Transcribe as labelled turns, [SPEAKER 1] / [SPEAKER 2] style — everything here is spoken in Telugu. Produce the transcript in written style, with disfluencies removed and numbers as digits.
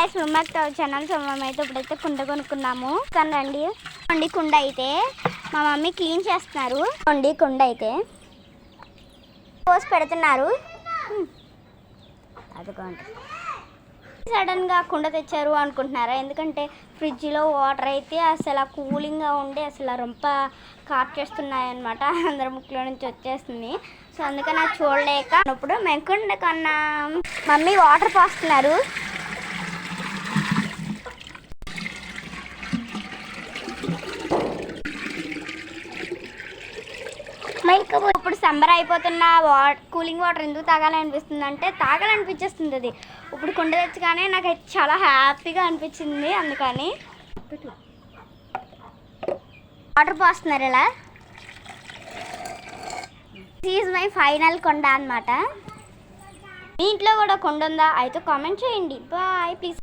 [SPEAKER 1] Guys back to our channel. So మేమైతే ఇప్పుడైతే కుండ కొనుక్కున్నాము. కానీ రండి కుండ అయితే మా మమ్మీ క్లీన్ చేస్తున్నారు. కుండ అయితే పోసి పెడుతున్నారు. అదిగోండి. సడన్గా కుండ తెచ్చారు అనుకుంటున్నారా? ఎందుకంటే ఫ్రిడ్జ్లో వాటర్ అయితే అసలు కూలింగ్గా ఉండి అసలు రొంప కాట్ చేస్తున్నాయి అనమాట. అందరి ముక్కులో నుంచి వచ్చేస్తుంది. సో అందుకని నాకు చూడలేక ఇప్పుడు మేము కుండ కొన్నాం. మమ్మీ వాటర్ పోస్తున్నారు. ఇప్పుడు సమ్మర్ అయిపోతున్న కూలింగ్ వాటర్ ఎందుకు తాగాలనిపిస్తుంది అంటే తాగాలనిపించేస్తుంది. అది ఇప్పుడు కుండ తెచ్చగానే నాకైతే చాలా హ్యాపీగా అనిపించింది. అందుకని వాటర్ పోస్తున్నారు. ఇలా ఈజ్ మై ఫైనల్ కొండ అనమాట. మీ ఇంట్లో కూడా కొండ ఉందా? అయితే కామెంట్ చేయండి. Bye please.